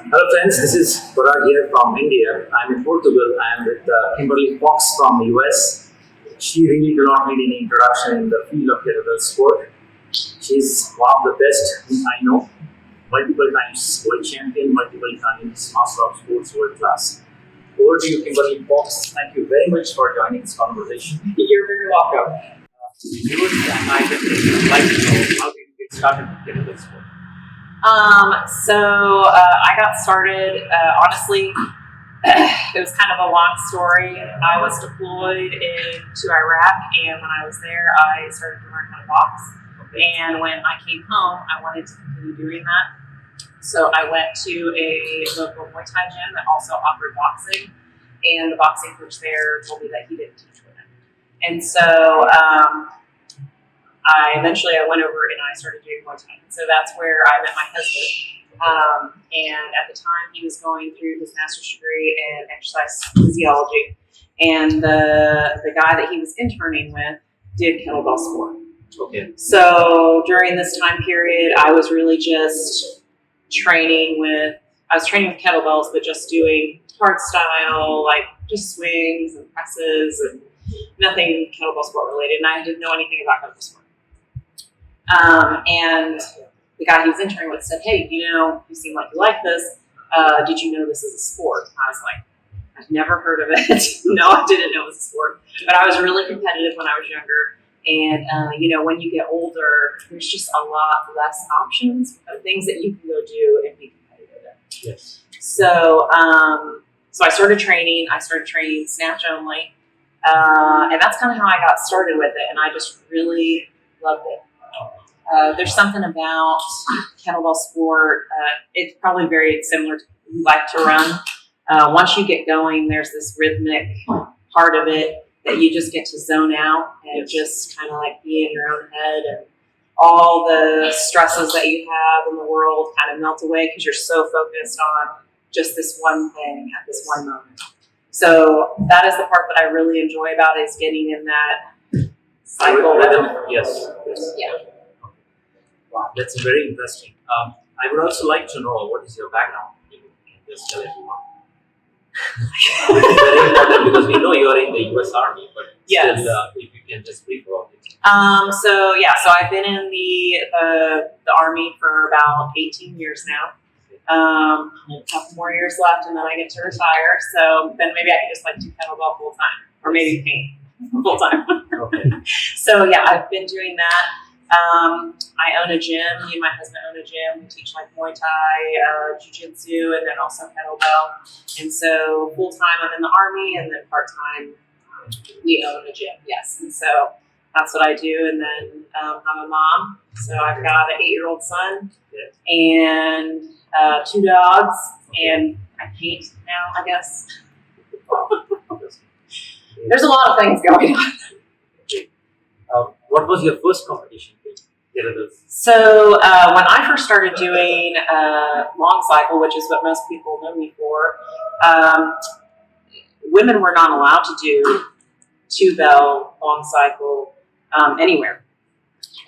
Hello friends, this is Parag here from India. I'm in Portugal. I'm with Kimberly from US. She really do not need any introduction in the field of kettlebell sport. She's one of the best whom I know. Multiple times world champion, multiple times master of sports world class. Over to you, Kimberly Fox. Thank you very much for joining this conversation. You're very welcome. Viewers and I would like to know how did you get started with kettlebell sport? I got started, honestly, it was kind of a long story. I was deployed into Iraq, and when I was there, I started to learn how to box. And when I came home, I wanted to continue doing that. So I went to a local Muay Thai gym that also offered boxing, and the boxing coach there told me that he didn't teach women. And so I went over and I started doing Muay Thai. So that's where I met my husband. And at the time, he was going through his master's degree in exercise physiology. And the guy that he was interning with did kettlebell sport. Okay. So during this time period, I was really just training with kettlebells, but just doing hard style, like just swings and presses and nothing kettlebell sport related. And I didn't know anything about kettlebell sport. And the guy he was interning with said, "Hey, you seem like you like this. Did you know this is a sport?" I was like, "I've never heard of it." No, I didn't know it was a sport. But I was really competitive when I was younger. And, when you get older, there's just a lot less options of things that you can go do and be competitive in. Yes. So I started training. Snatch only. And that's kind of how I got started with it. And I just really loved it. There's something about kettlebell sport. It's probably very similar to you like to run. Once you get going, there's this rhythmic part of it that you just get to zone out and just kind of like be in your own head, and all the stresses that you have in the world kind of melt away because you're so focused on just this one thing at this one moment. So that is the part that I really enjoy about it, is getting in that cycle. Yes. Yeah. Wow, that's very interesting. I would also like to know what is your background. You can just tell everyone. It is very important because we know you are in the US Army, but yes. Still, if you can just brief about it. So I've been in the Army for about 18 years now. A couple more years left, and then I get to retire. So then maybe I can just do kettlebell full time, or maybe paint full time. Okay. So yeah, I've been doing that. I own a gym. Me and my husband own a gym. We teach Muay Thai, Jiu-Jitsu, and then also kettlebell. And so full time I'm in the Army, and then part time we own a gym. Yes, and so that's what I do. And then I'm a mom, so I've got an 8-year-old son and 2 dogs, and I paint now, I guess. There's a lot of things going on. What was your first competition? So when I first started doing long cycle, which is what most people know me for, women were not allowed to do 2-bell long cycle anywhere.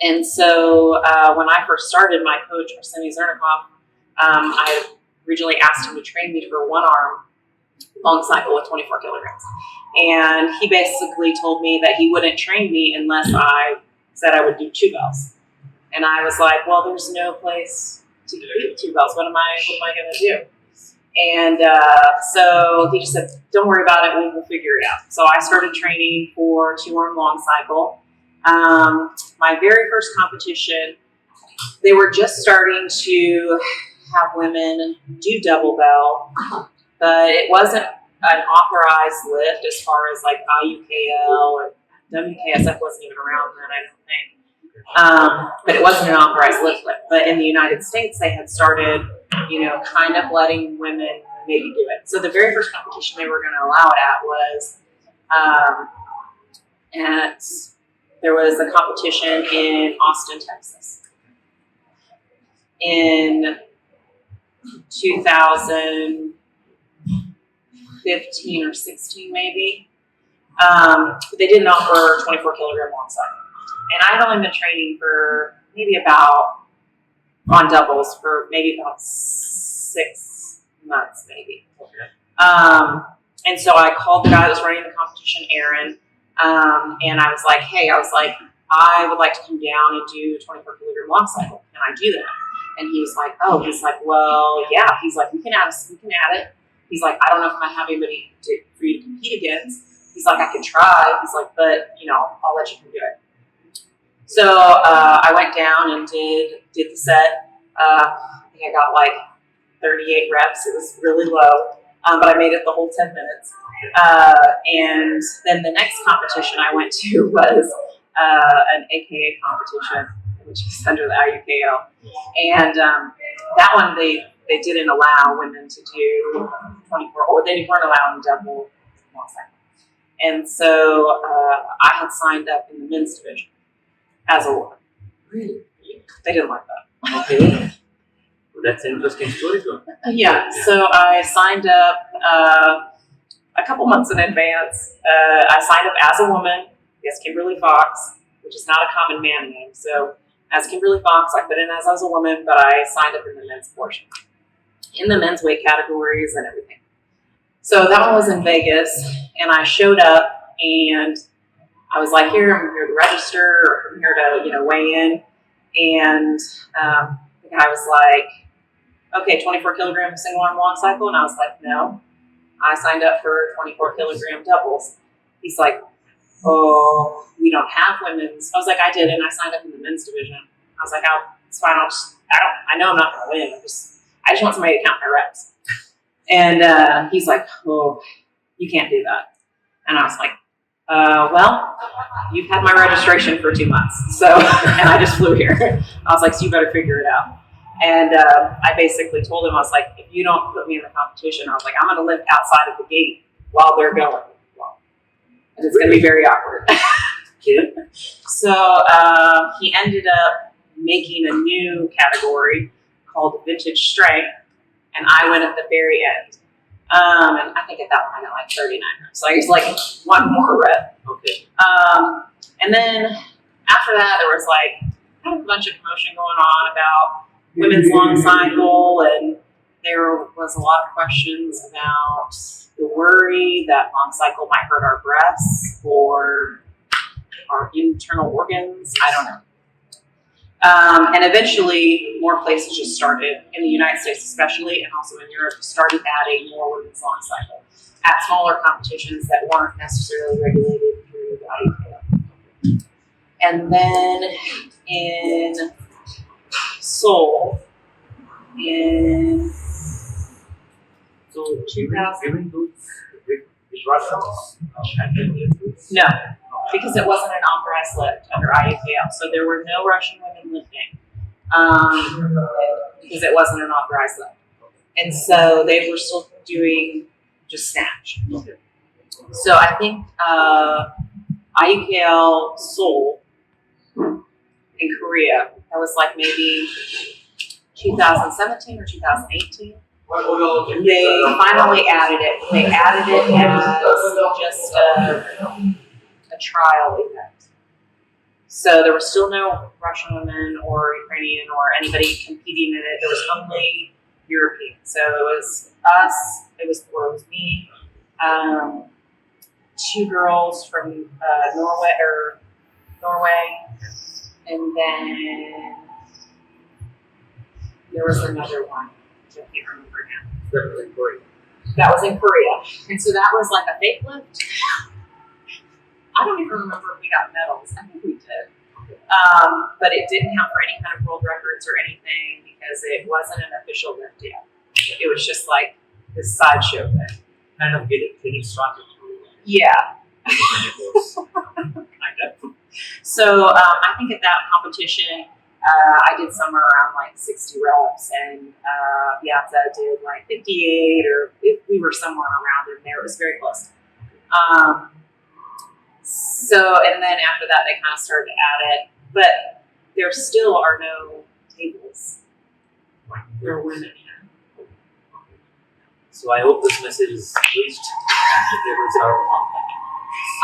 And so when I first started, my coach, Arseny Zernikov, I originally asked him to train me for 1-arm long cycle with 24 kilograms. And he basically told me that he wouldn't train me unless I said I would do 2 bells. And I was like, well, there's no place to do 2 bells. What am I going to do? And so he just said, don't worry about it. We'll figure it out. So I started training for 2-arm long cycle. My very first competition, they were just starting to have women do double bell, but it wasn't an authorized lift as far as IUKL, or WKSF wasn't even around then, I don't think. But it wasn't an authorized lift. But in the United States, they had started, kind of letting women maybe do it. So the very first competition they were going to allow it at there was a competition in Austin, Texas, in 2015 or 16 maybe. They didn't offer 24 kilogram long cycle. And I had only been training for maybe on doubles for maybe about 6 months maybe. Okay. And so I called the guy that was running the competition, Aaron, and I was like, hey, I would like to come down and do 24 kilogram long cycle. Can I do that? And he was like, well, yeah. He's like, we can add it. He's like, I don't know if I have anybody for you to compete against. He's like, I could try. He's like, but I'll let you do it. So I went down and did the set. I think I got like 38 reps. It was really low, but I made it the whole 10 minutes. And then the next competition I went to was an AKA competition, which is under the IUKL. And that one, they didn't allow women to do 24, or they weren't allowing double long cycle. And so I had signed up in the men's division as a woman. Really? They didn't like that. Okay. Well, that's an interesting story, though. Yeah. So I signed up a couple months in advance. I signed up as a woman, as Kimberly Fox, which is not a common man name. So as Kimberly Fox, I put in as I was a woman, but I signed up in the men's portion, in the men's weight categories and everything. So that one was in Vegas, and I showed up, and I was like, I'm here to register, or I'm here to, weigh in. And the guy was like, okay, 24 kilogram single arm long cycle. And I was like, no, I signed up for 24 kilogram doubles. He's like, oh, we don't have women's. I was like, I did, and I signed up in the men's division. I was like, it's fine. I know I'm not going to win. I just want somebody to count my reps. And he's like, oh, you can't do that. And I was like, well, you've had my registration for 2 months. So, and I just flew here. I was like, so you better figure it out. And I basically told him, I was like, if you don't put me in the competition, I was like, I'm going to live outside of the gate while they're going. And it's going to be very awkward. So he ended up making a new category called vintage strength, and I went at the very end. And I think at that point I got like 39 reps. So I was like one more rep. Okay. And then after that, there was like kind of a bunch of commotion going on about women's long cycle, and there was a lot of questions about the worry that long cycle might hurt our breasts or our internal organs. I don't know. And eventually, more places just started, in the United States especially, and also in Europe, started adding more women's long cycle at smaller competitions that weren't necessarily regulated through the IUKL. And then in Seoul, in So 2000. even those with Russians, No, because it wasn't an authorized lift under IUKL. So there were no Russian women lifting because it wasn't an authorized lift. And so they were still doing just snatch. Okay. So I think IUKL Seoul in Korea, that was like maybe 2017 or 2018. They finally added it. They added it as just a trial event. So there were still no Russian women or Ukrainian or anybody competing in it. There was only European. So it was us. It was me. 2 girls from Norway, and then there was another one. I can't remember now. That was in Korea. And so that was like a fake lift. I don't even remember if we got medals. I think we did. But it didn't count for any kind of world records or anything because it wasn't an official lift yet. It was just like this sideshow thing. Kind of getting started. Yeah. Kind of. So I think at that competition, I did somewhere around like 60 reps, and Piazza did like 58, or we were somewhere around in there. It was very close. So, and then after that, they kind of started to add it, but there still are no tables. There are women here. So I hope this message is reached and the tables are online.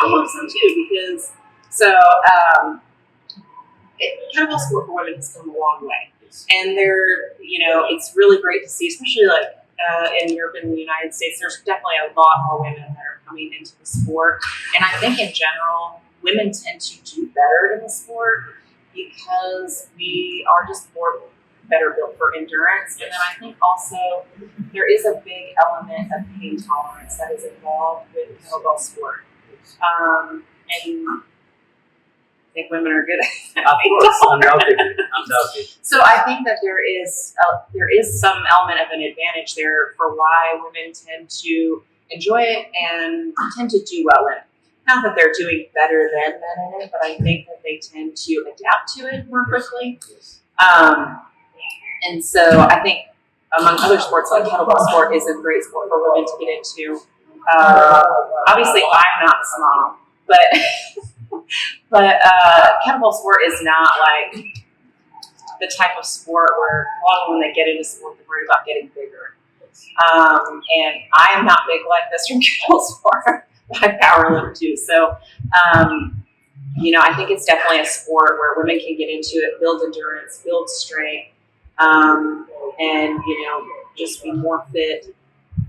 I hope so too, because kettlebell sport for women has come a long way. And they're, it's really great to see, especially like in Europe and the United States, there's definitely a lot more women that are coming into the sport. And I think in general, women tend to do better in the sport because we are just better built for endurance. And then I think also there is a big element of pain tolerance that is involved with kettlebell sport. And I think women are good at Of course, undoubtedly. So I think that there is some element of an advantage there for why women tend to enjoy it and tend to do well in it. Not that they're doing better than men in it, but I think that they tend to adapt to it more quickly. And so I think among other sports, like kettlebell sport is a great sport for women to get into. Obviously, I'm not small, but kettlebell sport is not like the type of sport where a lot of when they get into sport, they're worried about getting bigger. And I am not big like this from kettlebell sport. I powerlift too. So, I think it's definitely a sport where women can get into it, build endurance, build strength, and, just be more fit.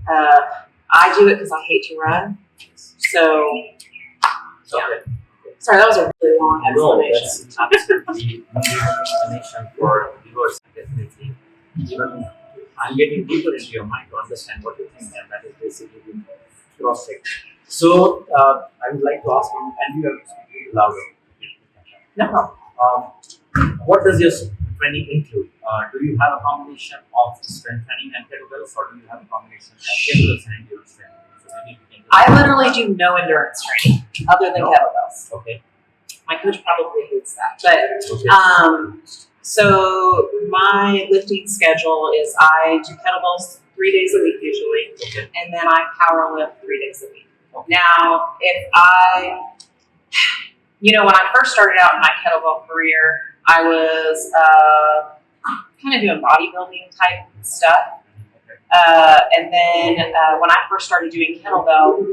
I do it because I hate to run. So, yeah. Okay. Sorry, that was a really long explanation. That's absolutely explanation for viewers, definitely. Even I'm getting deeper into your mind to understand what you think, and that is basically the cross-check. So, I would like to ask you, and you have to speak louder. No problem. What does your training include? Do you have a combination of strength training and kettlebells, or do you have a combination of kettlebells and endurance training? So maybe we can I literally do no endurance training other than kettlebells. Okay. My coach probably hates that, but Okay. so my lifting schedule is I do kettlebells 3 days a week usually, Okay. and then I power lift 3 days a week. Okay. Now, if when I first started out in my kettlebell career, I was kind of doing bodybuilding type stuff. And then when I first started doing kettlebell,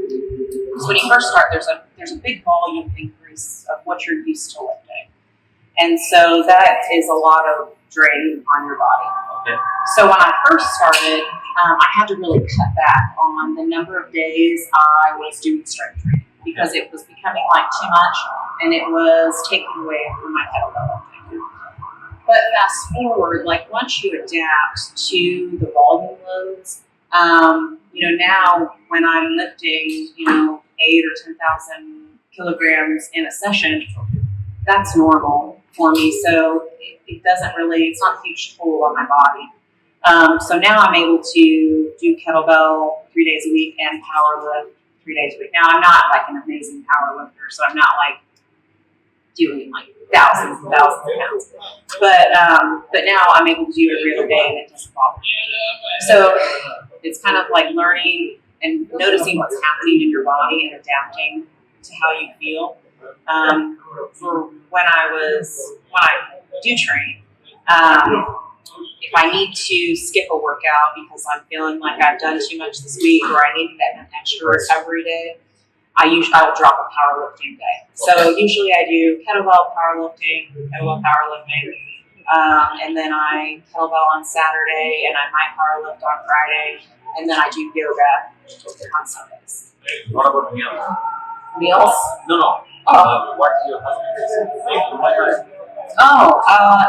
so when you first start, there's a big volume increase of what you're used to lifting. And so that is a lot of drain on your body. Okay. So when I first started, I had to really cut back on the number of days I was doing strength training because it was becoming like too much and it was taking away from my kettlebell lifting. But fast forward, like once you adapt to the volume loads, now when I'm lifting, 8 or 10,000 kilograms in a session, that's normal for me. So it doesn't really, it's not a huge toll on my body. So now I'm able to do kettlebell 3 days a week and power lift 3 days a week. Now I'm not like an amazing power lifter, so I'm not like doing like thousands and thousands of pounds. But now I'm able to do it every other day and it doesn't bother me. So it's kind of like learning and noticing what's happening in your body and adapting to how you feel. For when I do train, if I need to skip a workout because I'm feeling like I've done too much this week or I need an extra recovery day, I'll drop a powerlifting day. So usually I do kettlebell powerlifting, and then I kettlebell on Saturday, and I might powerlift on Friday, and then I do yoga on Sundays. What about meals? Meals? No. Oh. What your husband is?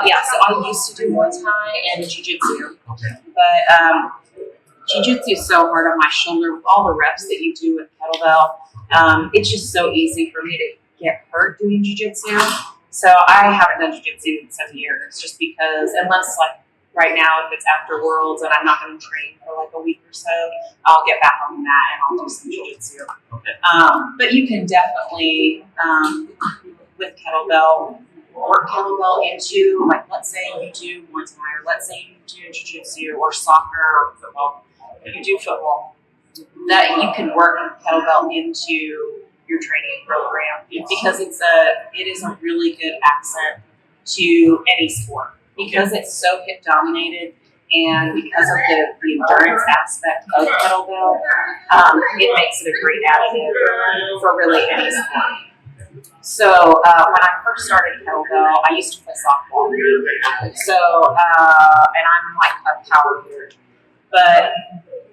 Yeah. So I used to do Muay Thai and Jiu-Jitsu, Okay. but Jiu-Jitsu is so hard on my shoulder with all the reps that you do with kettlebell. It's just so easy for me to get hurt doing jiu-jitsu. So I haven't done jiu-jitsu in 7 years just because unless like right now if it's after Worlds and I'm not going to train for like a week or so, I'll get back on the mat and I'll do some jiu-jitsu. Okay. But you can definitely, with kettlebell, work kettlebell into like let's say you do Muay Thai or let's say you do jiu-jitsu or soccer or football. You do football. That you can work kettlebell into your training program because it is a really good accent to any sport because it's so hip dominated and because of the endurance aspect of kettlebell, it makes it a great additive for really any sport. So when I first started kettlebell, I used to play softball. So and I'm like a power hitter, but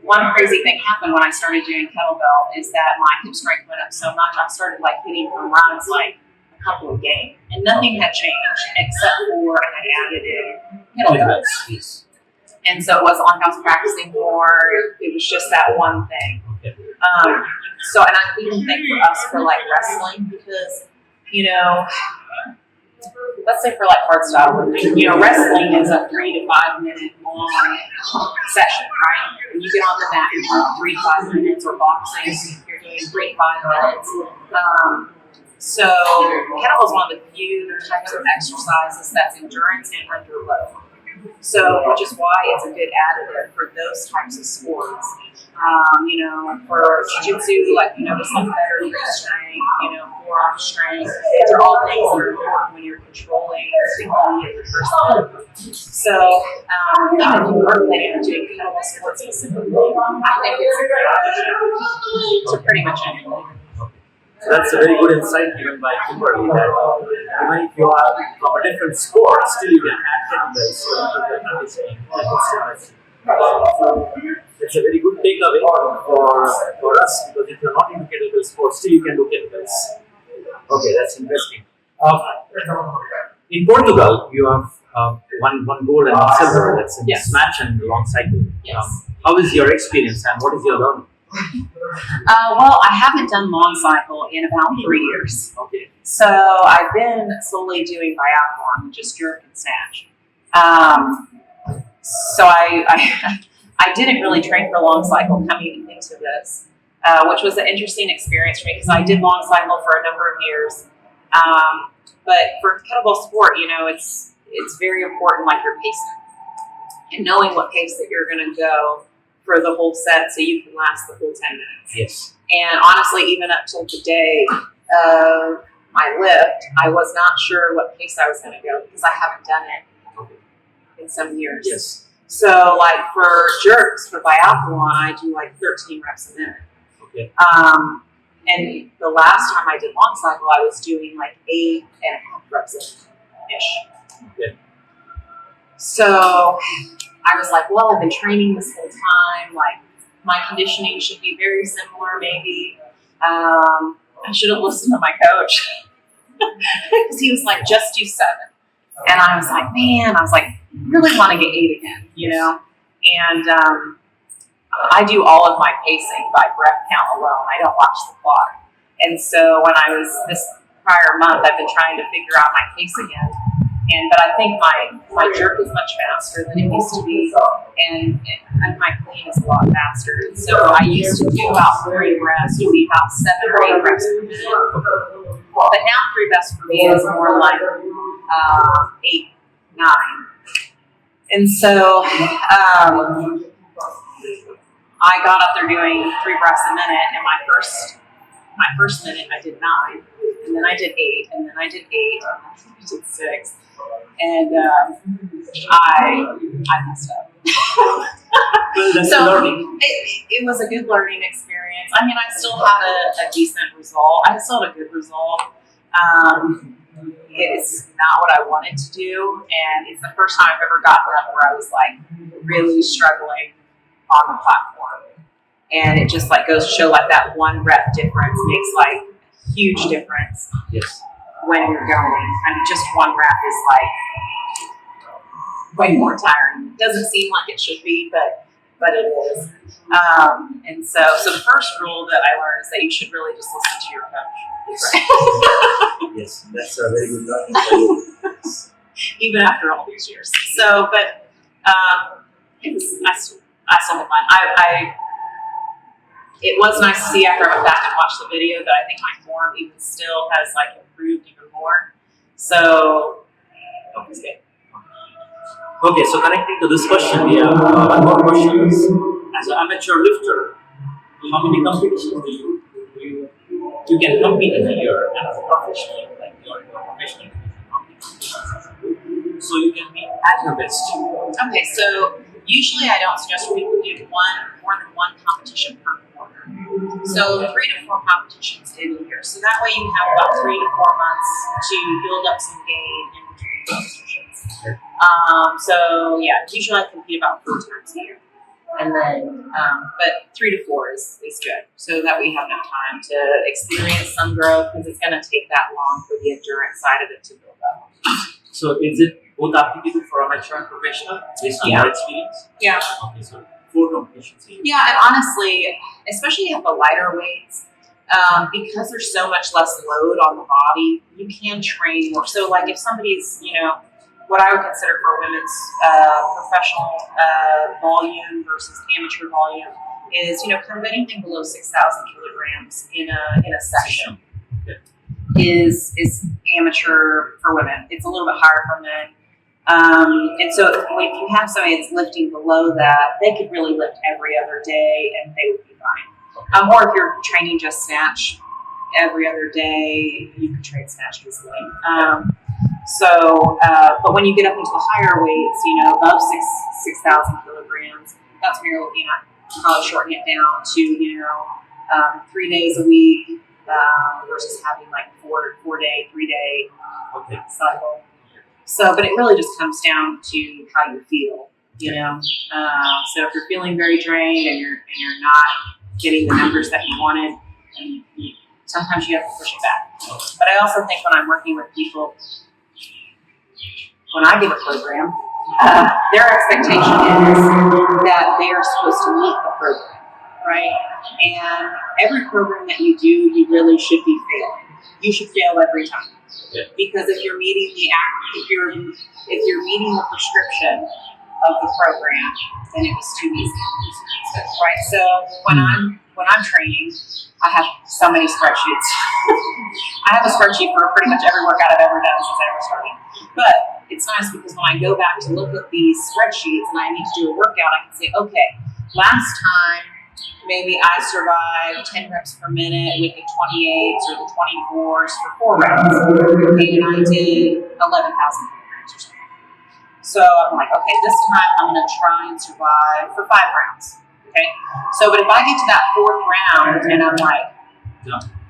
one crazy thing happened when I started doing kettlebell is that my hip strength went up so much. I started like hitting home runs like a couple a game, and nothing had changed except for I had added in kettlebells. Yes. And so it wasn't like I was practicing more. It was just that one thing. So, and I even think for us for like wrestling, because, you know, let's say for like hardstyle, you know, wrestling is a 3 to 5 minute long session, right? And you get on the mat, you're doing 3 to 5 minutes, or boxing, you're doing 3 to 5 minutes. So kettlebell is one of the few types of exercises that's endurance and under load. So, which is why it's a good additive for those types of sports. You know, for jiu-jitsu, like, you notice like better wrist strength, you know, forearm strength. These are all things that are important when you're controlling the body of the person. So, even if you are planning on doing kettlebell sports specifically, I think it's a great option to pretty much anything. So that's a very good insight given by Kimberly that even if you are from a different sport, still you can add kettlebells to the conditioning. It's a very good takeaway for us, because if you're not into kettlebell sports, still you can do kettlebells. Okay, that's interesting. In Portugal, you have one gold and one silver. That's in snatch and long cycle. Yes. How is your experience and what is your learning? Well, I haven't done long cycle in about 3 years. Okay. So I've been solely doing biathlon, just jerk and snatch. So I didn't really train for long cycle coming into this, which was an interesting experience for me because I did long cycle for a number of years. But for kettlebell sport, you know, it's very important, like your pacing and knowing what pace that you're going to go for the whole set so you can last the full 10 minutes. Yes. And honestly, even up till the day of my lift, I was not sure what pace I was going to go because I haven't done it in some years. Yes. So like for jerks, for biathlon, I do like 13 reps a minute. Okay. And the last time I did long cycle, I was doing like 8.5 reps ish. Okay. So I was like, well, I've been training this whole time. Like, my conditioning should be very similar, maybe. I should have listened to my coach because he was like, just do 7. And I was like, man, really want to get 8 again, you know? And I do all of my pacing by breath count alone. I don't watch the clock. And so when I was this prior month, I've been trying to figure out my pace again. But I think my jerk is much faster than it used to be, and my clean is a lot faster. And so I used to do about 3 reps, to be about 7 or 8 reps per minute. But now 3 reps for me is more like 8, 9. And so I got up there doing 3 reps a minute, and my first minute I did 9, and then I did 8, and then I did 8, and then I did 6. And I messed up. So it was a good learning experience. I mean, I still had a decent result. I still had a good result. It's not what I wanted to do, and it's the first time I've ever gotten up where I was like really struggling on the platform. And it just like goes to show like that 1 rep difference makes like a huge difference. Yes. When you're going. I mean, just 1 rep is like way more tiring. It doesn't seem like it should be, but it is. And so the first rule that I learned is that you should really just listen to your coach. Yes, that's a very good learning for you. Even after all these years. So, but I still had fun. It was nice to see after I went back and watched the video that I think my form even still has like improved even more. So it was good. Okay, so connecting to this question, we have one more question. As an amateur lifter, how many competitions do you can compete in a year as a professional, like you're professional competitions? So you can be at your best. Okay, so usually I don't suggest people do more than one competition per quarter. So 3 to 4 competitions in a year. So that way you have about 3 to 4 months to build up some gain in between competitions. So yeah, usually I compete about 4 times a year. And then, but 3 to 4 is good, so that we have enough time to experience some growth, because it's going to take that long for the endurance side of it to build up. So is it both applicable for amateur and professional based on your experience? Yeah. Okay, so 4 competitions here. Yeah, and honestly, especially at the lighter weights, because there's so much less load on the body, you can train more. So, like, if somebody's, what I would consider for women's professional volume versus amateur volume is, kind of anything below 6,000 kilograms in a session is amateur for women. It's a little bit higher for men. And so if you have somebody that's lifting below that, they could really lift every other day and they would be fine. Or if you're training just snatch every other day, you can train snatch easily. But when you get up into the higher weights, above 6,000 kilograms, that's when you're looking at probably shortening it down to, 3 days a week versus having like 4-day, 3-day cycle. So, but it really just comes down to how you feel, So if you're feeling very drained and you're not getting the numbers that you wanted, and sometimes you have to push it back. But I also think when I'm working with people, when I give a program, their expectation is that they are supposed to meet the program, right? And every program that you do, you really should be failing. You should fail every time. Because if you're meeting if you're meeting the prescription of the program, then it was too easy, right? So when I'm training, I have so many spreadsheets. I have a spreadsheet for pretty much every workout I've ever done since I ever started. But it's nice because when I go back to look at these spreadsheets and I need to do a workout, I can say, okay, last time maybe I survived 10 reps per minute with the 28s or the 24s for 4 rounds. Okay, and I did 11,000 kilograms or something. So I'm like, okay, this time I'm going to try and survive for 5 rounds. Okay, so but if I get to that 4th round and I'm like,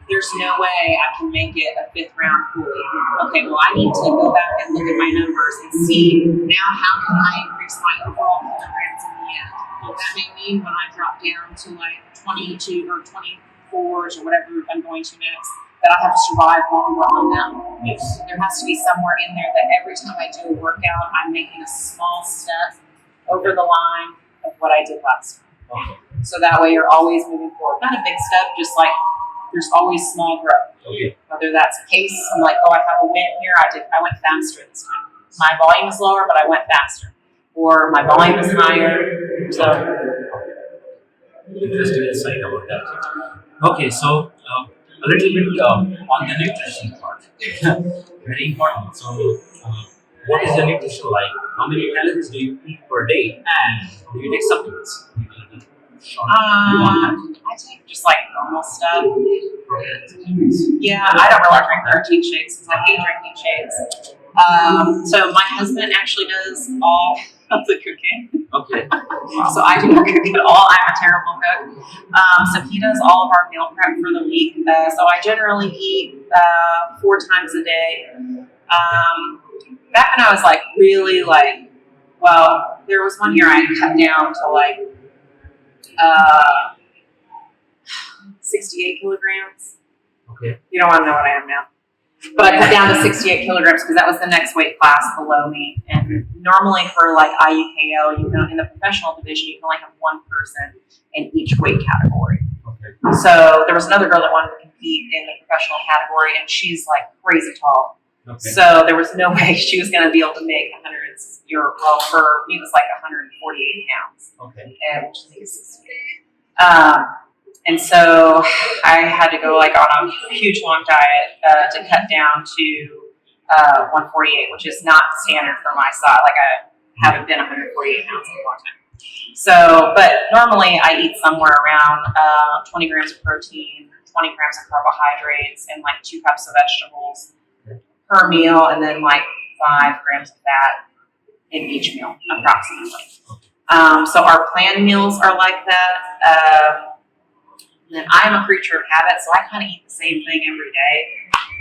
there's no way I can make it a 5th round fully. Okay, well I need to go back and look at my numbers and see now how can I increase my overall kilograms in the end. That may mean when I drop down to like 22 or 24s or whatever I'm going to next, that I have to survive longer on them. Yes. There has to be somewhere in there that every time I do a workout, I'm making a small step over the line of what I did last time. So that way you're always moving forward. Not a big step, just like there's always small growth. Whether that's pace, I'm like, oh, I have a win here. I went faster this time. My volume is lower, but I went faster. Or my volume is higher. So Interesting insight about that. Okay, so a little bit on the nutrition part. Very important. So, what is your nutrition like? How many calories do you eat per day? And do you take supplements? I take just like normal stuff. Yeah, I don't really drink protein shakes because I hate drinking shakes. So my husband actually does all of the cooking. Okay. So I do not cook at all. I'm a terrible cook. So he does all of our meal prep for the week. So I generally eat 4 times a day. Back when I was like really like, well, there was one year I cut down to like 68 kilograms. Okay. You don't want to know what I am now. But I cut down to 68 kilograms because that was the next weight class below me. And normally for like IUKL, you can, in the professional division, you can only have 1 person in each weight category. Okay. So there was another girl that wanted to compete in the professional category, and she's like crazy tall. Okay. So there was no way she was going to be able to make 100s. Well, for me, it was like 148 pounds. Okay. And which I think is 68. And so I had to go like on a huge long diet to cut down to 148, which is not standard for my size. Like I haven't been 148 pounds in a long time. So, but normally I eat somewhere around 20 grams of protein, 20 grams of carbohydrates, and like 2 cups of vegetables per meal, and then like 5 grams of fat in each meal, approximately. So our planned meals are like that. And I'm a creature of habit, so I kind of eat the same thing every day.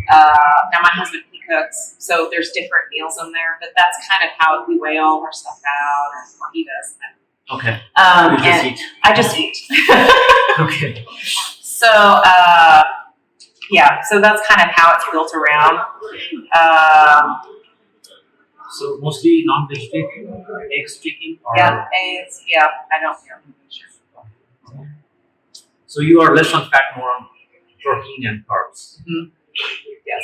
Now my husband, he cooks, so there's different meals in there, but that's kind of how we weigh all of our stuff out, or he does. Okay. And You just eat. I just eat. Okay. So, yeah, so that's kind of how it's built around. So mostly non-vegetarian, eggs, chicken, or Yeah, eggs, yeah, I don't care. so you are less on fat, more on protein and carbs. Mhm. Yes.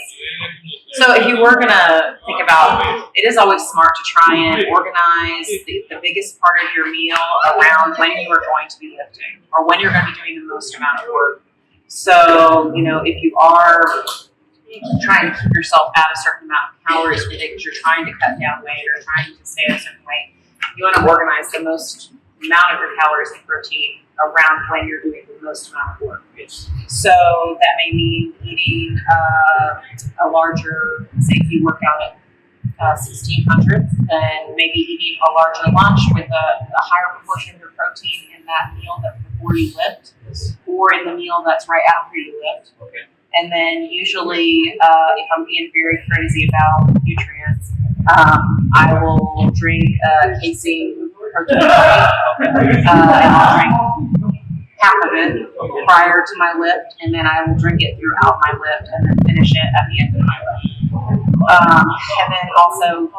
So if you were gonna think about, it is always smart to try and organize the biggest part of your meal around when you are going to be lifting or when you're going to be doing the most amount of work. So, you know, if you are trying to keep yourself at a certain amount of calories per day because you're trying to cut down weight or trying to stay at a certain weight, you want to organize the most amount of your calories and protein around when you're doing the most amount of work. Yes. So that may mean eating a larger, say if you work out at 1600, then maybe eating a larger lunch with a higher proportion of your protein in that meal that's before you lift, Yes. or in the meal that's right after you lift. Okay. And then usually, if I'm being very crazy about nutrients, I will drink casein protein shake, and I'll drink half of it prior to my lift, and then I will drink it throughout my lift, and then finish it at the end of my lift. And then also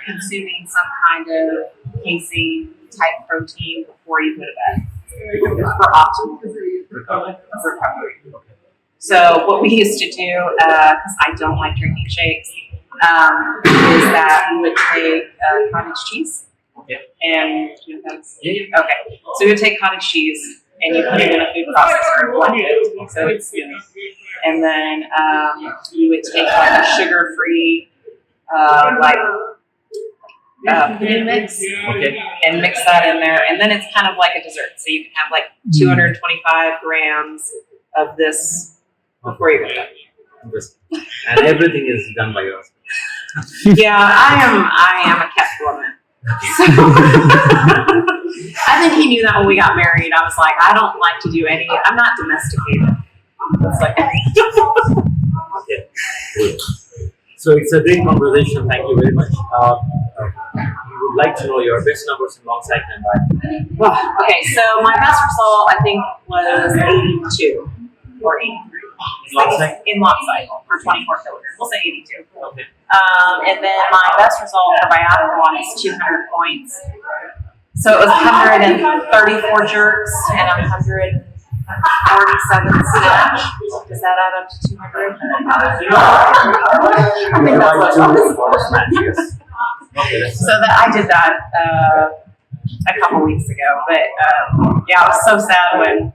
consuming some kind of casein type protein before you go to bed for optimal recovery. So what we used to do, because I don't like drinking shakes, is that we would take cottage cheese. Yeah. And you know, that's, Yeah. okay. So you would take cottage cheese and you put it in a food processor and blend it, so it's smooth. And then you would take like a sugar-free pudding mix, Okay. and mix that in there, and then it's kind of like a dessert. So you can have like 225 grams of this before you go to bed. And everything is done by yours. Yeah, I am a kept woman. So, I think he knew that when we got married. I was like, I don't like to do any. I'm not domesticated. It's like, Okay. Good. So it's a great conversation. Thank you very much. We would like to know your best numbers in long cycle and bike. okay. So my best result I think was 82 or 83 Long cycle? in long cycle for 24 kilograms. We'll say 82. Okay. And then my best result for biathlon is 200 points. So it was 134 jerks and 147 snatch. Does that add up to 200? I think that's what it was. Okay, So that I did that a couple weeks ago, but yeah, I was so sad when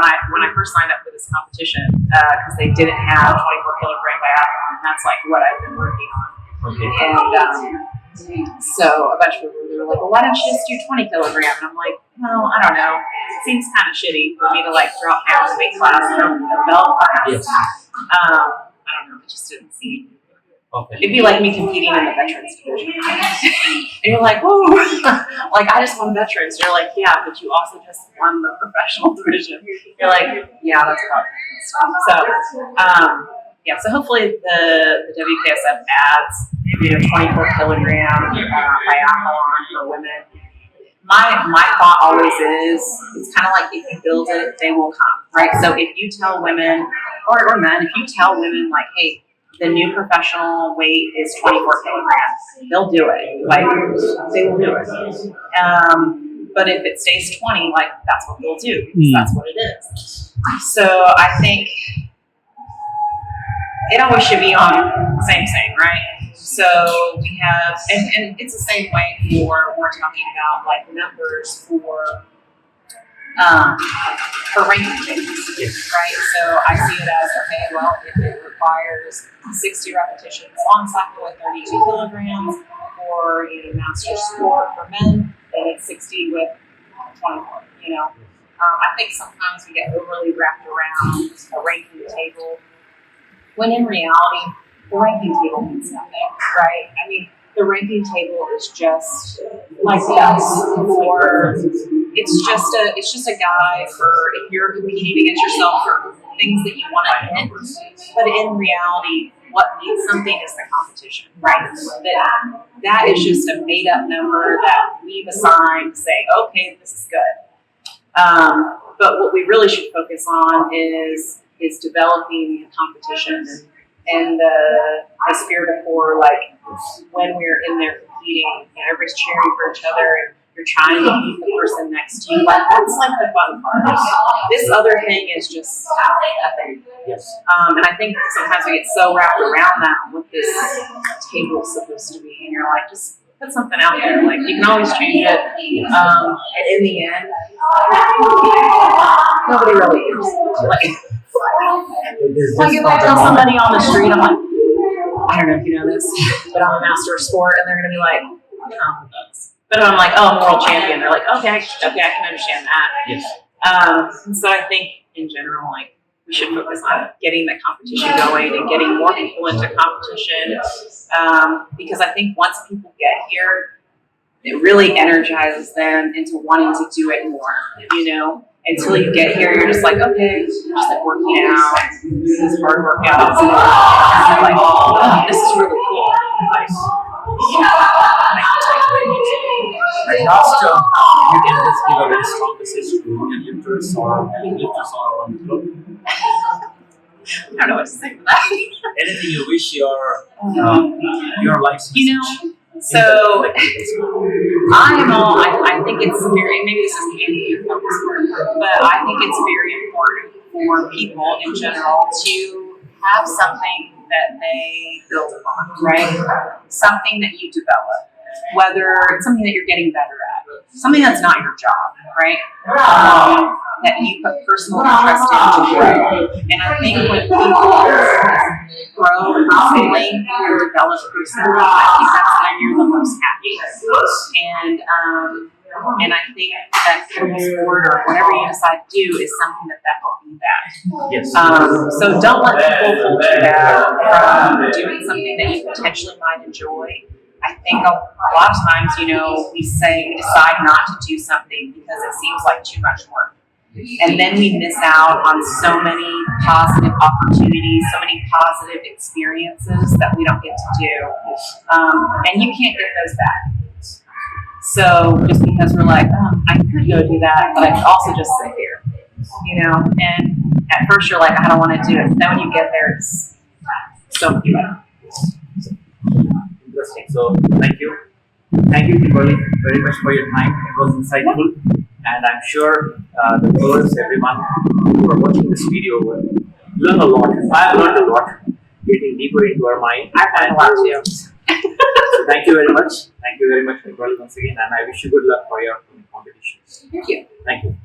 I first signed up for this competition because they didn't have 24 kilogram biathlon. And that's like what I've been working on. Okay. And so a bunch of people were like, "Well, why don't you just do 20 kilogram?" And I'm like, "Well, I don't know. It seems kind of shitty for me to like drop down to weight class from the belt class." Yes. I don't know. It just didn't seem. Okay. It'd be like me competing in the veterans division. And you're like, whoa, like I just won veterans. You're like, yeah, but you also just won the professional division. You're like, yeah, that's probably so. Yeah, so hopefully the WKSF adds 24 kilogram biathlon for women. My thought always is, it's kind of like if you build it, they will come, right? So if you tell women or men, if you tell women like, hey, the new professional weight is 24 kilograms, they'll do it. Like, they will do it. But if it stays 20, like, that's what they'll do, because that's what it is. So I think it always should be on same, right? So we have, and it's the same way for, we're talking about like numbers for ranking things, right? So I see it as, okay, well, if it requires 60 repetitions long cycle with 32 kilograms, or master sport for men, then it's 60 with 24, I think sometimes we get overly wrapped around a ranking table, when in reality, the ranking table means nothing, right? I mean, the ranking table is just like us for, it's just a guide for if you're competing against yourself for things that you want to hit. But in reality, what means something is the competition, right? That is just a made up number that we've assigned to say, okay, this is good. But what we really should focus on is developing the competition and the spirit of war, like when we're in there competing, everybody's cheering for each other and you're trying to beat the person next to you. Like that's like the fun part. This other thing is just nothing. Yes. And I think sometimes we get so wrapped around that what this table is supposed to be, and you're like, just put something out there. Like you can always change it. And in the end, nobody really cares. Like if I tell somebody on the street, I'm like, I don't know if you know this, but I'm a master of sport, and they're gonna be like, but I'm like, oh, I'm a world champion. They're like, okay, I can understand that. Yes. And so I think in general, like we should focus on getting the competition going and getting more people into competition, because I think once people get here, it really energizes them into wanting to do it more. Until you get here, you're just like, okay, just like working out, doing these hard workouts, and you're like, oh, this is really cool. Nice. Like last you can just give a very strong message to your lifters or on the globe. I don't know what to say for that. Anything you wish your life's message. So I think it's very, maybe this isn't any focus work, but I think it's very important for people in general to have something that they build upon, right? Something that you develop, whether it's something that you're getting better at, something that's not your job, right? That you put personal interest into grow. And I think when people grow personally or develop personally, I think that's when you're the most happy. And I think that sport or whatever you decide to do is something that will be that. Yes. So don't let people hold you down from doing something that you potentially might enjoy. I think a lot of times, we decide not to do something because it seems like too much work. And then we miss out on so many positive opportunities, so many positive experiences that we don't get to do. And you can't get those back. So just because we're like, oh, I could go do that, but I could also just sit here, and at first you're like, I don't want to do it. But then when you get there, it's so much better. Interesting. So thank you, Kimberly, very much for your time. It was insightful, and I'm sure the viewers, everyone who are watching this video will learn a lot. I've learned a lot, getting deeper into our mind. I've learned a lot too. So thank you very much. Thank you very much, Kimberly, once again, and I wish you good luck for your competitions. Thank you. Thank you.